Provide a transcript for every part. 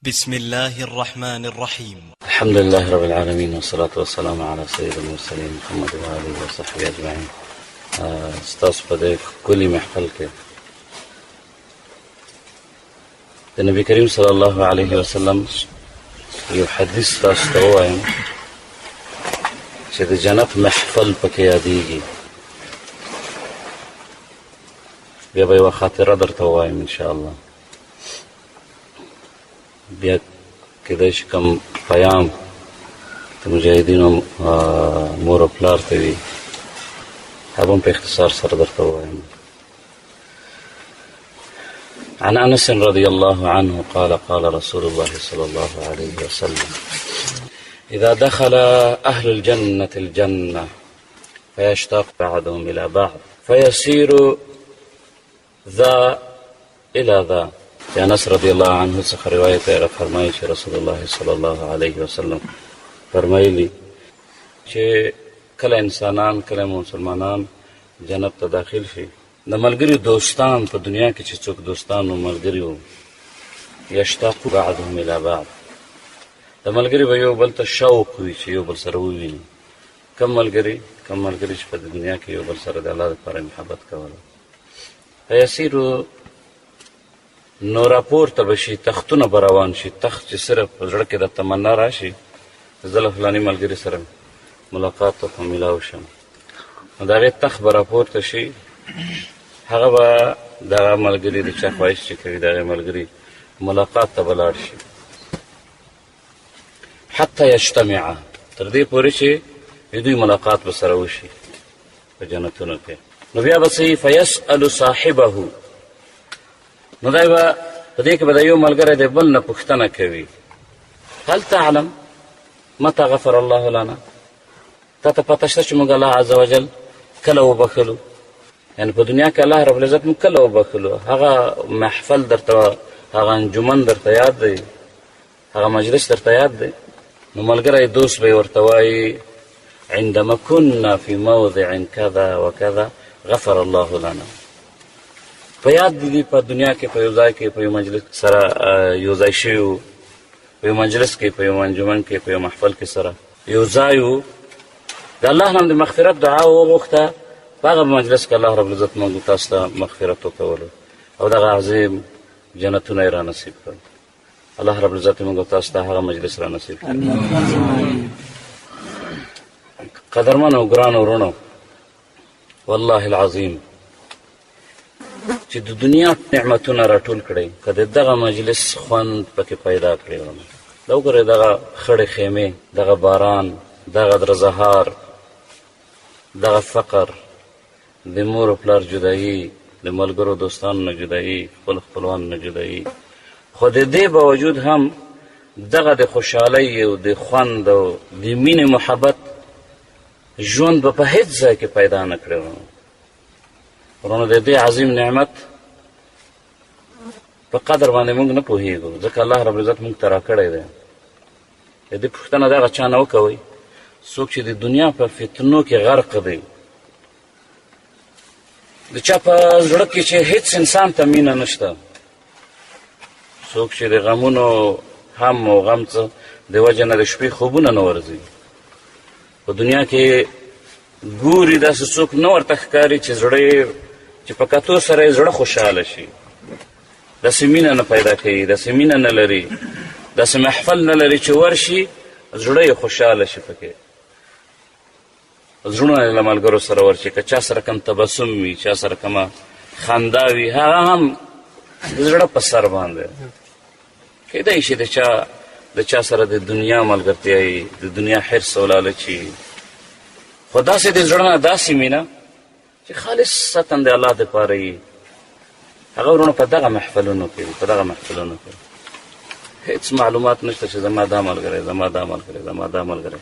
بسم الله الرحمن الرحيم. الحمد لله رب العالمين والصلاة والسلام على سيد المرسلين محمد وآله وصحبه أجمعين. ستاسو په دې ښکلي محفل کې د نبي کریم صلی الله علیه وسلم یو حدیث تاسو ته ووایم چې د جنت محفل پکې یادېږي. بیا به یوه خاطره درته ووایم انشاءالله. بیا کېدای شي کوم پیام د مجاهدینو مور او پلار ته وي هغه هم په اختصار سره درته ووایم. عن أنس رضي الله عنه قال قال رسول الله صلى الله عليه وسلم إذا دخل أهل الجنة الجنة فيشتاق بعضهم إلى بعض فيسير ذا إلى ذا. انس رضی الله عنه څخه روایت دی، فرمایي چې رسول الله صلی الله علیه وسلم فرمایلی چې کله انسانان کله مسلمانان جنت ته داخل شي د ملګري دوستان په دنیا کې چې څوک دوستان او ملګري وو یشتاق بعضهم الى بعض د ملګري به یو بل ته شوق وي چې یو بل سره وویني. کم ملګري چې په دنیا کې یو بل سره د الله لپاره محبت کوله. فیسیرو نو راپورته به شي، تختونه به روان شي. تخت چې صرف په زړه کې د تمنا راشي زه له فلاني ملګري سره ملاقات ته په میلاو شم، نو د هغې تخت به راپورته شي. هغه به د هغه ملګري د چا خواهش چې کوي د هغې ملګري ملاقات ته به لاړ شي حتی یجتمعا، تر دې پورې چې د دوی ملاقات به سره وشي په جنتونو کې. نو بیا به څه فیسأل صاحبه، نو دی به په دې کې به د یو ملګری د بل نه پوښتنه کوي هل تعلم متى غفر الله لنا، تا ته پته شته چې موږ الله عز وجل کله وبخلو؟ یعنې په دنیا کې الله رب العزت موږ کله وبخلو؟ هغه محفل درته، هغه انجمن درته یاد دی، هغه مجلس درته یاد دی؟ نو ملګری دوست به یې ورته وایي عندما كنا في موضع كذا وكذا غفر الله لنا. په یاد دي په دنیا کې په یو ځای کې په یو مجلس سره یو ځای شوي وو، په یو مجلس کې په یو انجمن کې په یو محفل کې سره یو ځای وو، د الله نه هم د مغفرت دعا وغوښته. په هغه مجلس کې الله رب العزت موږ تاسو ته مغفرت وکولو او دغه عظیم جنتونه یې را نصیب کړل. الله رب العزت موږ تاسو ته هغه مجلس را نصیب کړل. قدرمنو او ګرانو وروڼو، والله العظیم چې د دنیا نعمتونه راټول کړئ که د دغه مجلس خوند پکې پیدا کړئ. دا وګورئ دغه خړې خیمې، دغه باران، دغه درزهار، دغه فقر، د مور و پلار جدایي، د ملګرو دوستانو نه جدایي، خپل خپلوانو نه جدایي، خو د دې باوجود هم دغه د خوشحالۍ او د خوند او د مینې محبت ژوند به په هیڅ ځای کې پیدا نه کړی. ورونو د دې عظیم نعمت په قدر باندې موږ نه پوهېږو، ځکه الله رب العزت موږ ته راکړی دی. د دې پوښتنه دغه چا نه وکوئ څوک چې د دنیا په فتنو کې غرق دی، د چا په زړه کې چې هیڅ انسان ته مینه نشته، څوک چې د غمونو هم او غم څه د وجې نه د شپې خوبونه نه ورځي. په دنیا کې ګوري داسې څوک نه ورته ښکاري چې زړه چې په کتو سره یې زړه خوشحاله شي. داسې مینه نه پیدا کوي، داسې مینه نه لري، داسې محفل نه لري چې ورشي زړه یې خوشحاله شي. پکې زړونه یې له ملګرو سره ورشي، که چا سره کم تبسم وي، چا سره کومه خندا وي، هغه هم د زړه په سر باندې. کیدای شي د چا سره د دنیا ملګرتیا وي، د دنیا حرص او لالچ وي، خو داسې د زړه نه داسې مینه چې خالصتا د الله دپاره وي، هغه ورونه په دغه محفلونو کې وي. په دغه محفلونو کې هېڅ معلومات نشته چې زما دا ملګری، زما دا ملګری، زما دا ملګری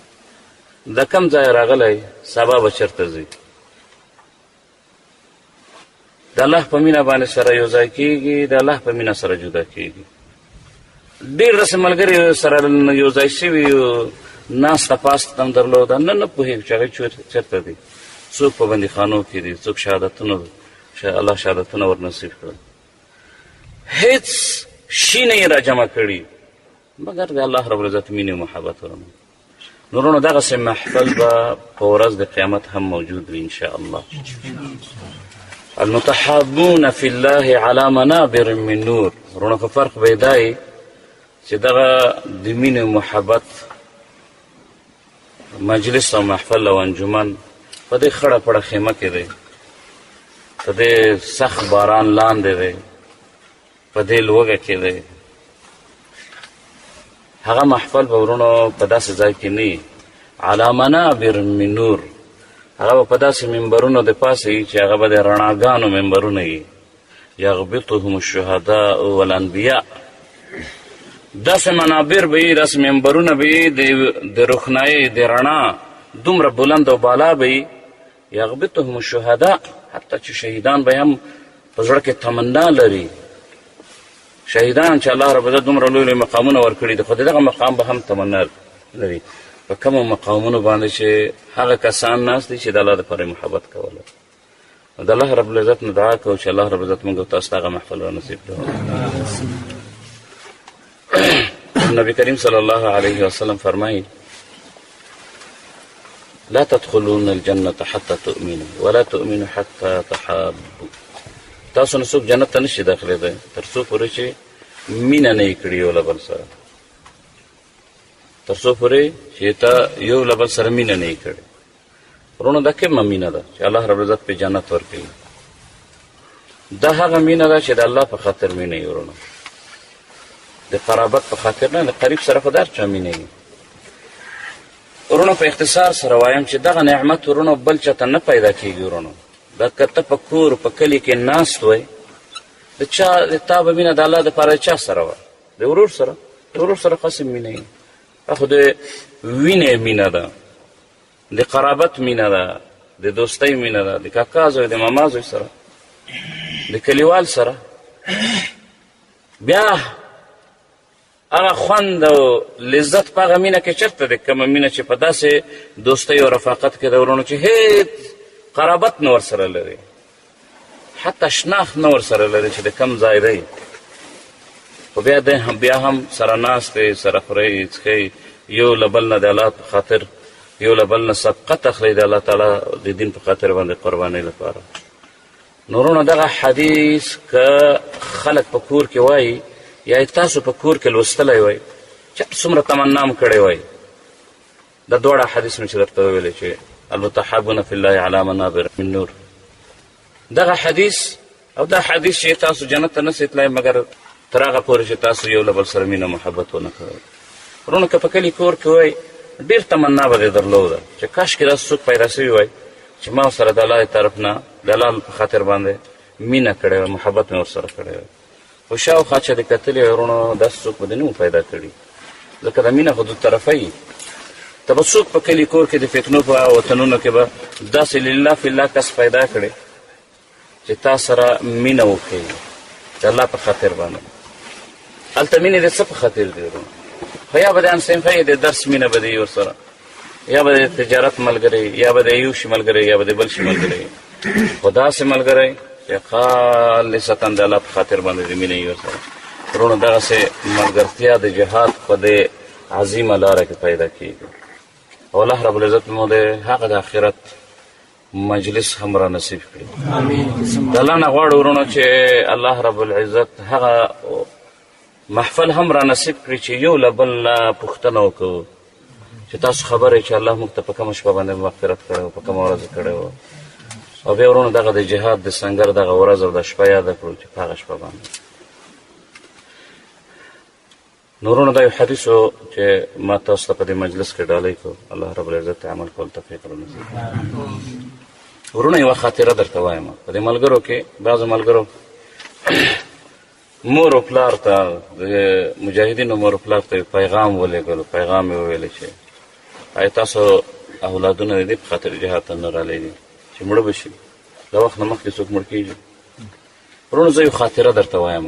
د کم ځای راغلی، سبا به چېرته ځي. د الله په مینه باندې سره یو ځای کېږي، د الله په مینه سره جدا کېږي. ډېر داسې ملګري سره یو ځای شوي ناسته پاسته هم درلوده، نه پوهېږو چې هغوی چېرته دي. څوک په بندیخانو کې دي، څوک شهادتونه، الله شهادتونه ورنصیب کړل. هیڅ شي نه یې را جمع کړي، مګر د الله رب العزت مینې او محبت ورنه. نورونو دغسې محفل به په ورځ د قیامت هم موجود وي انشاء الله. المتحابون فی الله علی منابر من نور. ورونو په فرق به یې دا یي چې دغه د مینې او محبت مجلس او محفل او انجمن په دې خړه پړه خیمه کې دی، په دې سخت باران لاندې دی، په دې لوږه کې دی. هغه محفل به ورونو په داسې ځای کې نه وي، علی منابر من نور. هغه به په داسې منبرونو د پاسه وي چې هغه به د رڼاګانو منبرونه وي. یغبطهم الشهداء والانبیاء. داسې منابر به وي، داسې منبرونه به وي د روښنایۍ د رڼا دومره بلند او بالا به وي. یغبطهم الشهداء، حتی چې شهیدان به هم په زړه کې تمنا لري. شهیدان چې الله رب عزت دومره لوی لوی مقامونه ورکړي دي، خو د دغه مقام به هم تمنا لري. په کومو مقامونو باندې چې هغه کسان ناست دي چې د الله دپاره محبت کوله. د الله رب العزت نه دعا کوو چې الله رب العزت موږ او تاسو ته هغه محفل را نصیب کړي. نبی کریم صلی الله علیه وسلم فرمایي لا تدخلون الجنة حتى تؤمنوا ولا تؤمنوا حتى تحابوا. تاسو نه څوک جنت ته نشي داخلېدی تر څو پورې چې مینه نه یې کړي یو له بل سره، تر څو پورې چې ته یو له بل سره مینه نه یې کړې. ورونو دا کومه مینه ده چې الله رب العزت پې جنت ورکوي؟ دا هغه مینه ده چې د الله په خاطر مینه یې. ورونو د قرابت په خاطر نه، د قریب سره خو د هر چا مینه یې. ورونو په اختصار سره وایم چې دغه نعمت ورونو بل چاته نه پیدا کېږي. ورونو دا که ته په کور په کلي کې ناست وی، د تا به مینه د الله دپاره چا سره وه؟ د ورور سره. د ورور سره قسم مینه یې، خو د وینې مینه ده، د قرابت مینه ده، د دوستۍ مینه ده، د کاکا زوی د ماما زوی سره، د کلیوال سره. بیا هغه خوند او لذت په هغه مینه کې چېرته دی؟ کومه مینه چې په داسې دوستۍ او رفاقت کې د ورونو چې هېڅ قرابت نه ورسره لري، حتی شناخت نه ورسره لري چې د کم ځای دی، خو بیا هم سره ناست دی، سره خورئ څښئ، یو له بل نه د الله په خاطر یو له بل نه سبقت اخلئ د الله تعالی د دین په خاطر باندې قربانۍ لپاره. نورونه دغه حدیث که خلک په کور کې وایي یا تاسو په کور کې لوستلی وای، چې څومره تمنا م کړی وای، دا دواړه حدیث مې چې درته وویلی چې المتحابون فی الله علی منابر من نور، دغه حدیث او دا حدیث چې تاسو جنت ته نسئ تللی مګر تر هغه پورې چې تاسو یو له بل سره مینه محبت ونه کوئ. ورونو که په کلي کور کې وای، ډېر تمنا به دې درلوده چې کاشکې داسې څوک پیدا سوي وای چې ما ورسره د الله طرف نه د الله په خاطر باندې مینه کړې وای، محبت مې ورسره کړی وای. خو شاوخوا چې دې کتلي وای ورونو داسې څوک به دې نه پیدا کړي، ځکه د مینه خو دو طرفه وي. ته به څوک په کلي کور کې د فتنو په وطنونو کې به داسې لله فی الله کس پیدا کړي چې تا سره مینه وکړي د الله په خاطر باندې. هلته مینې د څه په خاطر دی ورونو؟ خو یا به د همصنفۍ د درس مینه به دی ورسره، یا به د تجارت ملګری، یا به د یو شي ملګری، یا به د بل شي ملګری، خو داسې ملګری چې خالصتا د الله په خاطر باندې د مینه یې ورسره. ورونو دغسې ملګرتیا د جهاد په دې عظیمه لاره کې پیدا کېږي. او الله رب العزت مو د هغه د آخرت مجلس هم را نصیب کړي. د الله نه غواړو ورونو چې الله رب العزت هغه محفل هم را نصیب کړي چې یو له بل نه پوښتنه وکړو چې تاسو خبر یې چې الله موږ ته په کومه شپه باندې مغفرت کړی و، په کومه ورځ کړی و. او بیا ورونو دغه د جهاد د سنګر دغه ورځ او د شپه یاده کړو چې په هغه شپه باندې. نورونو دا یو حدیث و چې ما تاسو ته په دې مجلس کې ډالۍ کړو. الله رب العزت عمل کول توفیق رانصیب. ورونو یوه خاطره درته وایم. په دې ملګرو کې بعضو ملګرو مور او پلار ته د مجاهدینو مور او پلار ته پیغام ولېږلو، پیغام یې وویلی چې آیا تاسو اولادونه د دې په خاطر جهاد ته نه رالی دي چې مړه به شي، د وخت نه مخکې څوک مړ کېږي. ورونو زه یو خاطره درته وایم،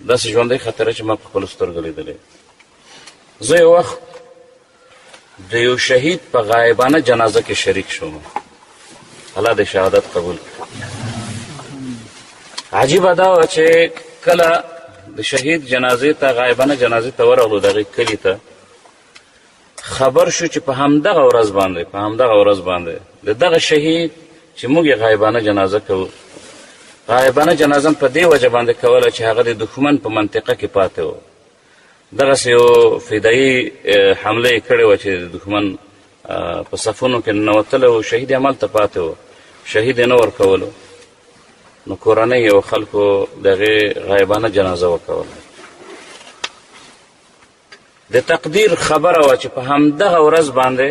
داسې ژوندۍ خاطره چې ما په خپلو سترګو لیدلې. زه یو وخت د یو شهید په غایبانه جنازه کې شریک شوم. الله دې شهادت قبول کړي. عجیبه دا وه چې کله د شهید جنازې ته غایبانه جنازې ته ورغلو د هغې کلي ته خبر شو چې په همدغه ورځ باندې د دغه شهید چې موږ یې غایبانه جنازه کوو غایبانه جنازه په دې وجه باندې کوله چې هغه د دښمن په منطقه کې پاتې و دغسې یو فدایي حمله یې کړې وه چې د دښمن په صفونو کې ننوتلی و شهید یې همالته پاتې و شهید یې نه ورکولو نو کورنۍ او خلکو د هغې غایبانه جنازه وکوله د تقدیر خبره وه چې په همدغه ورځ باندې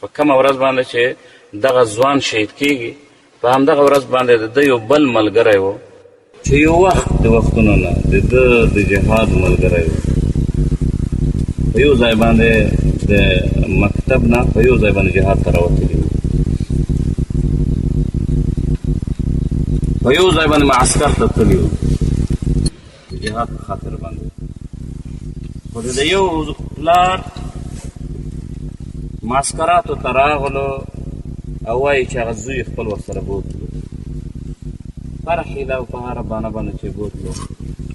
په کومه ورځ باندې چې دغه ځوان شهید کیږي په همدغه ورځ باندې د ده یو بل ملګری و چې یو وخت د وختونو نه د ده د جهاد ملګری و په یو ځای باندې د مکتب نه په یو ځای باندې جهاد ته راوتلي وو په یو ځای باندې معسکر ته تللي وو د جهاد په خاطر باندې خو د یو پلار معسکراتو ته راغلو او وایي چې هغه زوی خپل ورسره بوتلو هره حیله او په هره بانه باندې چې بوتلو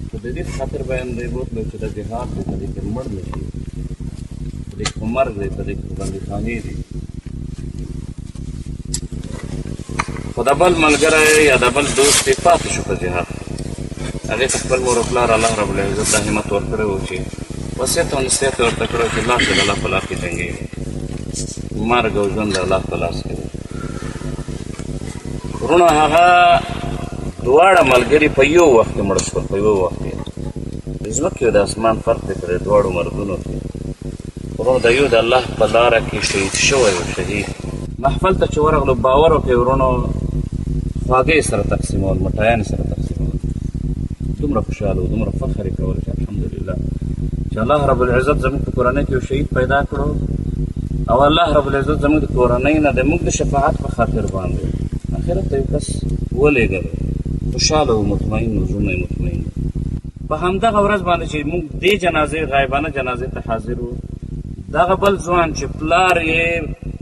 خو د دې په خاطر باندې بوتلو چې د جهاد دی په دې کې مړ نه شي په دې کې مرګ دی په دې کې بندیخانې دي خو د بل ملګری یا د بل دوست یې پاتې شو په جهاد هغې ته خپل مور و پلار الله رب العزت دا همت ورکړی و چې وصیت او نصیحت یې ورته کړی چې لاس یې د الله په لار کې جنګېږي مرګ او ژوند د الله په لاس کې دی وروڼو هغه دواړه ملګري په یو وخت کې مړه شول په یو وخت کې د ځمکې او د اسمان فرق دی په دې دواړو مرګونو کې وروڼو د یو د الله په لاره کې شهید شوی و شهید محفل ته چې ورغلو باور وکړئ وروڼو خواږه سره تقسیمول مټایان سره تقسیمول دومره خوشحاله و دومره فخر یې کول چې الحمدلله چې الله رب العزت زموږ په کورنۍ کې یو شهید پیدا کړو او الله رب العزت زموږ د کورنۍ نه د موږ د شفاعت په خاطر باندې آخرت ته یو کس ولېږلی خوشحاله و مطمئن و زړونه یې مطمئن په همدغه ورځ باندې چې موږ دې جنازې غایبانه جنازې ته حاضر وو دغه بل ځوان چې پلار یې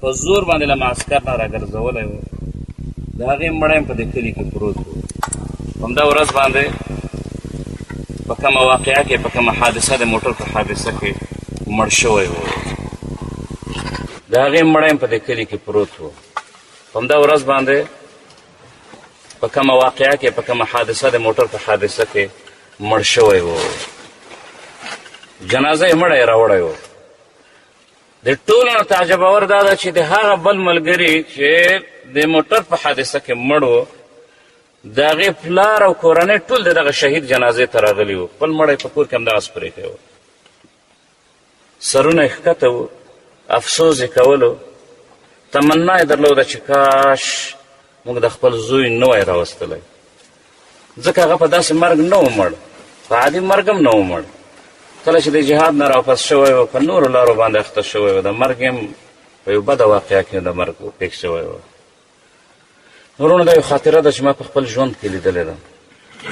په زور باندې له معسکر نه راګرځولی و د هغې مړی په دې کلي کې پروت و په همدا ورځ باندې په کومه واقعه کې په کومه حادثه د موټر په حادثه کې مړ شوی و د هغې مړی په دې کلي کې پروت و په همدا ورځ باندې په کومه واقعه کې په کومه حادثه د موټر په حادثه کې مړ شوی و جنازه یې مړی راوړی و د ټولو نه تعجبور دا ده چې د هغه بل ملګري چې د موټر په حادثه کې مړ و د هغې پلار او کورنۍ ټول د دغه شهید جنازې ته راغلي وو خپل مړی په کور کې همدغسې پرېښی و سرونه یې ښکته وو افسوس یې کولو تمنا یې درلوده چې کاش موږ د خپل زوی نه وای راوستلی ځکه هغه په داسې مرګ نه و مړ په عادي مرګ هم نه و مړ کله چې د جهاد نه راواپس شوی و په نورو لارو باندې اخته شوی و د مرګ هم په یو بده واقعه کې د مرګ پېښ شوی و وروڼو دا یو خاطره ده چې ما په خپل ژوند کې لیدلې ده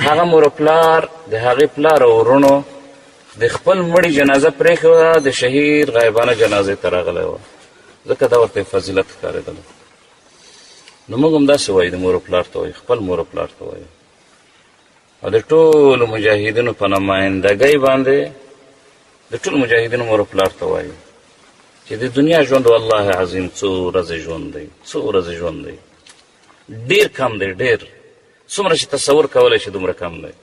هغه مور و پلار د هغې پلار او وروڼو د خپل مړي جنازه پرېښوده د شهید غایبانه جنازې ته راغلی وه ځکه دا ورته فضیلت ښکارېدله نو موږ هم داسې وایو د مور و پلار ته وایو خپل مور و پلار ته وایو او د ټولو مجاهدینو په نمایندګۍ باندې د ټولو مجاهدینو مور و پلار ته وایو چې د دنیا ژوند والله عظیم څو ورځې ژوند دی څو ورځې ژوند دی ډېر کم دی ډېر څومره چې تصور کولی شي دومره کم دی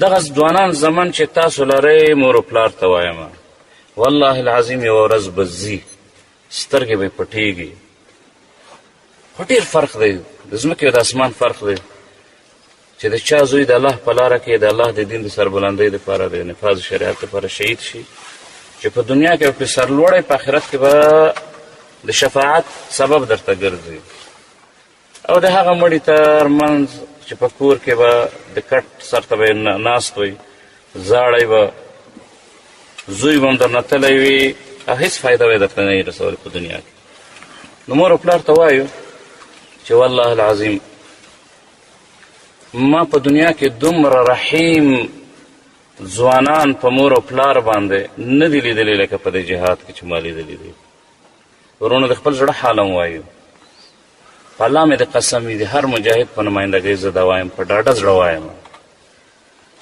دغه ځوانان زمن چې تاسو لرئ مور و پلار ته وایم والله العظیم یوه ورځ به ځي سترګې به یې پټېږي خو ډېر فرق دی د ځمکې او د اسمان فرق دی چې د چا زوی د الله په لاره کې د الله د دین د سربلندۍ دپاره د نفاظ شریعت دپاره شهید شي چې په دنیا کې پرې سرلوړی په آخرت کې به د شفاعت سبب درته ګرځي او د هغه مړي تر منځ چې په کور کې به د کټ سر ته به ناست وي زاړی به زوی به هم درنه تلی وي او هېڅ فایده به یې درته نه وي رسولی په دنیا کې نو مور و پلار ته وایو چې والله العظیم ما په دنیا کې دومره رحیم ځوانان په مور و پلار باندې نه دي لیدلي لکه په دې جهاد کې چې ما لیدلي دي ورونو د خپل زړه حال هم وایو په الله مې د قسم وي د هر مجاهد په نمایندګۍ زه دا وایم په ډاډه زړه وایم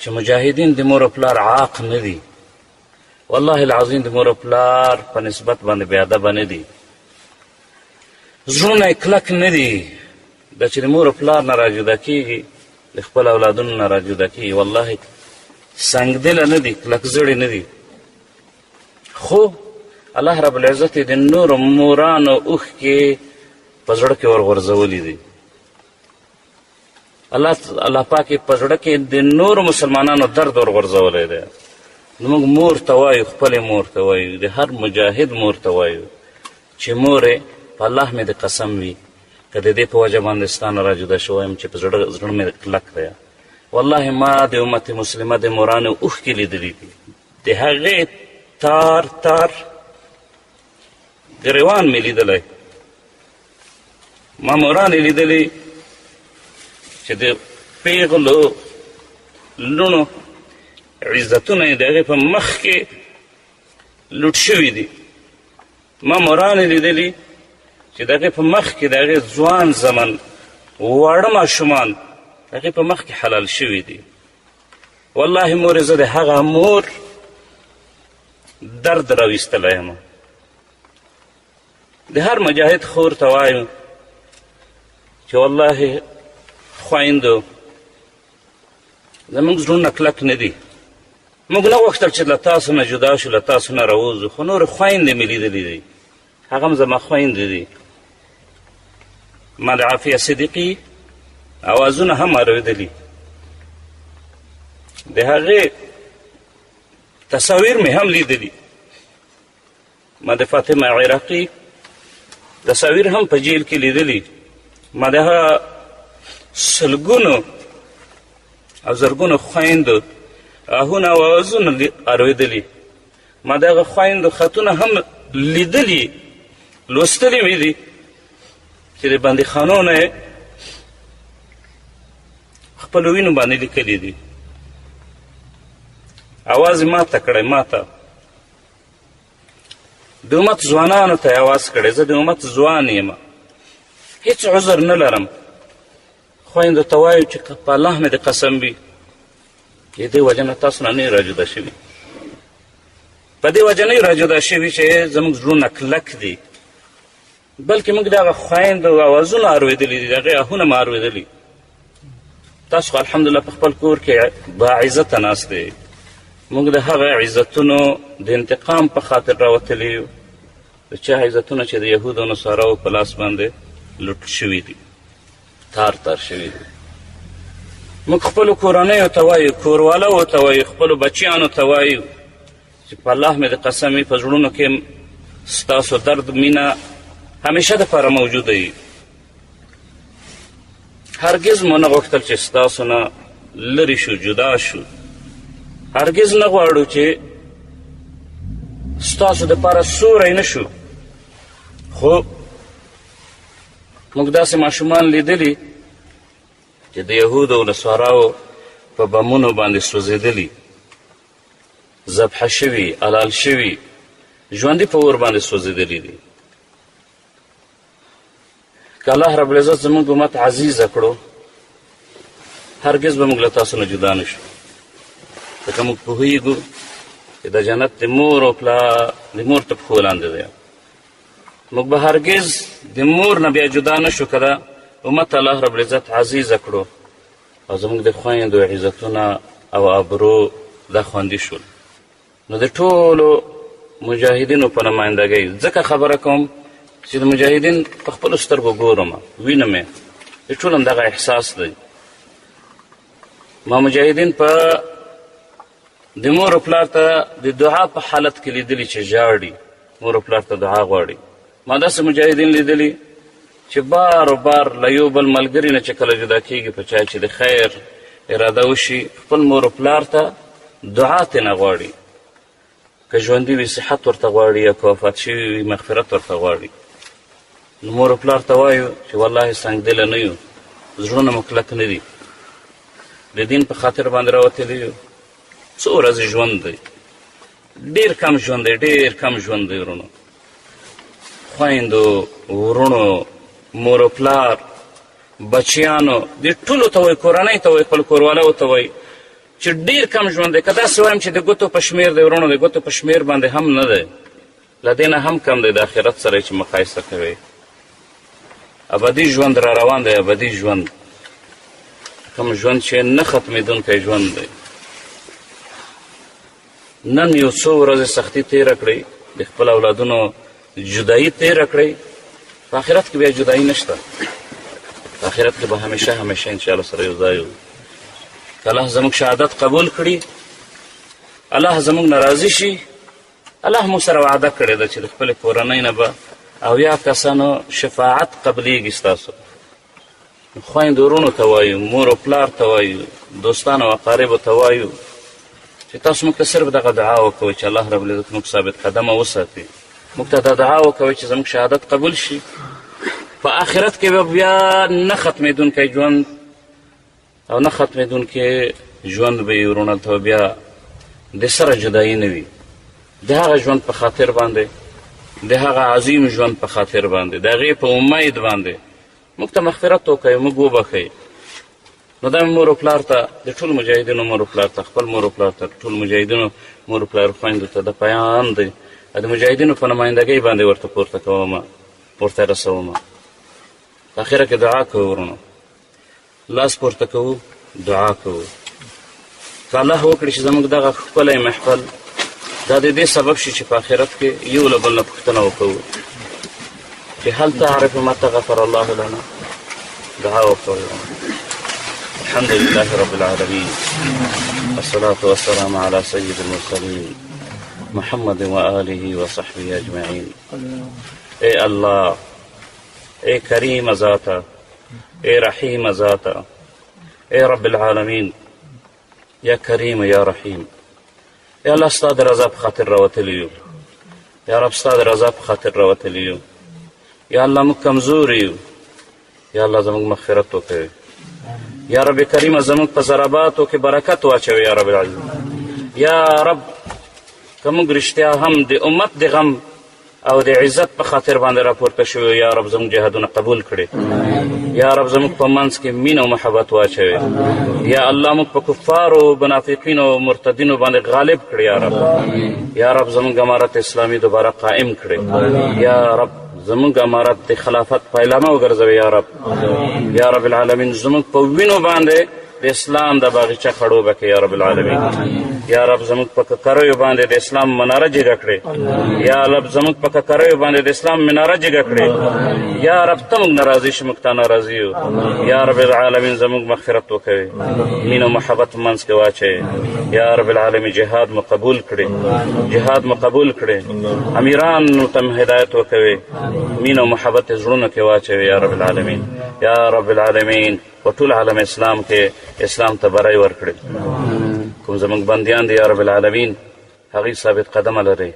چې مجاهدین د مور او پلار عاق نه دي، والله العظیم د مور او پلار په نسبت باندې بې ادبه نه دي، زړونه یې کلک نه دي. دا چې د مور او پلار نه راجدا کېږي، د خپل اولادونو نه راجدا کېږي، والله سنګدله نه دي، کلک زړې نه دي. خو الله رب العزت د نورو مورانو اوښکې په زړه کې ورغورځولي دي. الله پاک په زړه کې د نورو مسلمانانو درد ورغورځولی دی. موږ مور ته وایو، خپلې مور ته وایو، د هر مجاهد مور ته وایو چې مورې په الله مې د قسم وي که د دې په وجه باندې ستا نه راجدا شوی یم چې په زړه مې کلک دی. والله ما د امت مسلمه د مورانو اوښکې لیدلي دي، د هغې تار تار ګریوان مې لیدلی، ما مورانې لیدلي چې د پیغلو لوڼو عزتونه یې د هغې په مخ کې لوټ شوي دي. ما مورانې لیدلي چې د هغې په مخ کې د هغې ځوان زمن واړه ماشومان د هغې په مخ کې حلال شوي دي. والله مورې زه د هغه مور درد راویستلی یم. د هر مجاهد خور ته وایم چې والله خویندو زموږ زړونه کلک نه دي، موږ نه غوښتل چې له تاسو نه جدا شو، له تاسو نه راوځو، خو نورې خویندې مې لیدلي دي، هغه هم زما خویندې دي. ما د عافیه صدیقي اوازونه هم اورېدلي، د هغې تصاویر مې هم لیدلي. ما د فاطمه عراقي تصاویر هم په جیل کې لیدلي. ما د هغه سلګونو او زرګونو خویندو آهونه او اوازونه اورېدلي. ما د هغه خویندو خطونه هم لیدلي، لوستلي مې دي چې د بندیخانو نه یې خپلو وینو باندې لیکلي دي. اواز یې ماته کړی، ماته د امت ځوانانو ته یې اواز کړی. زه د امت ځوان یم، هیڅ عذر نه لرم. خویندو ته وایو چې په الله مې د قسم وي د دې وجه نه تاسو نه نه راجدا شوي، په دې وجه نه راجدا شوي چې زموږ زړونه کلک دي، بلکې موږ د هغه خویندو اوازونه اورېدلي دي، د هغې آهونه مې اورېدلي. تاسو خو الحمدلله په خپل کور کې باعزته ناست دی. موږ د هغه عزتونو د انتقام په خاطر راوتلي یو، د چا عزتونه چې د یهودو او نصاراو په لاس باندې لوټ شوي دي، تار تار شوي دي. موږ خپلو کورنیو ته وایو، کوروالو ته وایو، خپلو بچیانو ته وایو چې په الله مې د قسم وي په زړونو کې ستاسو درد مینه همیشه دپاره موجوده وي. هرګز مو نه غوښتل چې ستاسو نه لرې شو، جدا شو. هرګز نه غواړو چې ستاسو دپاره سوری نه شو. خو موږ داسې ماشومان لیدلي چې د یهودو او نصاراو په بمونو باندې سوځېدلي، ذبحه شوي، حلال شوي، ژوندي په اور باندې سوځېدلي دي. که الله رب العزت زموږ امت عزیزه کړو، هرګز به موږ له تاسو نه جدا نه شو. ځکه موږ پوهېږو چې د جنت د مور او پلار د مور تر پښو لاندې دی. موږ به هرګز د مور نه بیا جدا نه شو که دا امت الله رب العزت عزیزه کړو او زموږ د خویندو عزتونه او ابرو دا خوندي شول. نو د ټولو مجاهدینو په نمایندګۍ ځکه خبره کوم چې د مجاهدین په خپلو سترګو ګورم، وینم یې، د ټول هم دغه احساس دی. ما مجاهدین په د مور او پلار ته د دعا په حالت کې لیدلي چې ژاړي، مور او پلار ته دعا غواړي. ما داسې مجاهدین لیدلي چې بار و بار له یو بل ملګري نه چې کله جدا کېږي په چا چې د خیر اراده وشي، خپل مور او پلار ته دعا ترېنه غواړي. که ژوندي وي صحت ورته غواړي، یا که وفات شوي وي مغفرت ورته غواړي. نو مور او پلار ته وایو چې والله سنګدله نه یو، زړونه مو کلک نه دي، د دین په خاطر باندې راوتلي یو. څو ورځې ژوند دی، ډېر کم ژوند دی، ډېر کم ژوند دی. ورونو، خویندو، ورونو، مور او پلار، بچیانو، دې ټولو ته وایي، کورنۍ ته وایي، خپل کوروالو ته وایي چې ډېر کم ژوند دی. که داسې وایم چې د ګوتو په شمېر دی ورونو، د ګوتو په شمېر باندې هم نه دی، له دې نه هم کم دی د آخرت سره چې مقایسه کوي. ابدي ژوند را روان دی، ابدي ژوند، کوم ژوند چې نه ختمېدونکی ژوند دی. نن یو څو ورځې سختي تېره کړئ، د خپل اولادونو جدایي تېره کړئ، په آخرت کې بیا جدایي نشته. په آخرت کې به همیشه همیشه انشاءالله سره یو ځای یو. که الله زموږ شهادت قبول کړي، الله زموږ نه راضي شي، الله موږ سره وعده کړې ده چې د خپلې کورنۍ نه به 80 کسانو شفاعت قبلیږي ستاسو. خویندو ورونو ته وایو، مور و پلار ته وایو، دوستانو او اقاربو ته وایو چې تاسو موږ ته صرف دغه دعا وکوئ چې الله رب العزت موږ ثابت قدمه وساتي. موږ ته دا دعا وکوئ چې زموږ شهادت قبول شي. په آخرت کې به بیا نه ختمېدونکی ژوند او نه ختمېدونکی ژوند به یې ورونه ته بیا د سره جدایي نه وي. د هغه ژوند په خاطر باندې، د هغه عظیم ژوند په خاطر باندې، د هغې په امید باندې موږ ته مغفرت وکوئ، موږ وبښئ. نو دا مور و پلار ته، د ټول مجاهدینو مور و پلار ته، خپل مور و پلار ته، ټول مجاهدینو مور و پلار خویندو ته د پیغام دی، د مجاهدینو په نمایندګۍ باندې ورته پورته کومه، ورته رسومه. په اخره کې دعا کوو ورونو، لاس پورته کوو، دعا کوو. که الله وکړي چې زموږ دغه ښکلی محفل دا د دې سبب شي چې په آخرت کې یو له بل نه پوښتنه وکوو چې هل تعرف متى غفر الله لنا. دعا وکوئ. الحمد لله رب العالمين، والصلاة والسلام على سيد المرسلين محمد وآله وصحبه أجمعين. اے اللہ، اے کریم ذاتا، اے رحیم ذاتا، اے رب العالمین، یا کریم یا رحیم. یا الله ستا د رضا په خاطر راوتلی یو، یا رب ستا د رضا په خاطر راوتلی یو. یا الله موږ کمزور یو، یا الله زموږ مغفرت وکوي. یا رب کریم زموږ په ضرباتو کې برکت واچوي یا رب العالمین. یا رب که موږ رښتیا هم د امت د غم او د عزت په خاطر باندې راپورته شوي، یا رب زموږ جهادونه قبول کړي. یا رب زموږ په منځ کې مینه او محبت واچوي. یا الله موږ په کفارو، منافقینو او مرتدینو باندې غالب کړي یا رب. یا رب زموږ امارت اسلامي دوباره قائم کړي. یا رب زموږ امارت د خلافت پایلامه وګرځوي یا رب. یا رب العالمین زموږ په وینو باندې د اسلام د باغچه خړوبه کړي یا رب العالمین. یا رب زموږ په ککریو باندې د اسلام مناره جګه کړي. یا رب زموږ په ککریو باندې د اسلام مناره جګه کړي. یا رب ته موږ ناراضي شو، موږ ته ناراضي یو. یا رب العالمین زموږ مغفرت وکوي، مینه او محبت منځ کې واچوي. یا رب العالمین جهاد مو قبول کړي، جهاد مو قبول کړي. امیرانو ته هدایت وکوي، مینه او محبت زړونو کې واچوي یا رب العالمین. یا رب العالمین په ټول عالم اسلام کې اسلام ته بری ورکړي. کوم زموږ بندیان دي یا رب العالمین هغوی ثابت قدمه لري.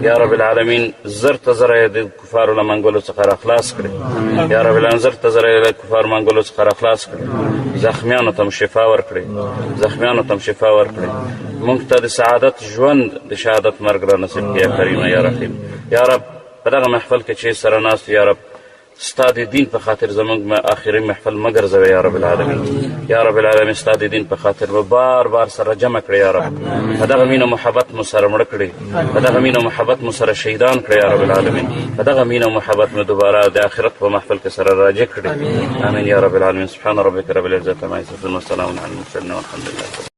یا رب العالمین زر ته زره یې د کفارو له منګولو څخه راخلاص کړي. یا رب العالمین زر ته زره یې د کفارو منګولو څخه راخلاص کړي. زخمیانو ته هم شفا ورکړي، زخمیانو ته هم شفا ورکړي. موږ ته د سعادت ژوند، د شهادت مرګ را نصیب کړي یا کریمه یا رحیم. یا رب په دغه محفل کې چې سره ناست یا رب ستا د دین په خاطر زموږ آخري محفل مه ګرځوئ یا رب العالمین. یا رب العالمین ستا د دین په خاطر به بار بار سره جمع کړئ یا رب. په دغه مینه محبت مو سره مړه کړئ، په دغه مینه محبت مو سره شهیدان کړئ یا رب العالمین. په دغه مینه محبت مو دوباره د آخرت په محفل کې سره راجع کړئ. آمین یا رب العالمین. سبحان ربک رب العزة عما یصفون وسلام علی المرسلین والحمد لله.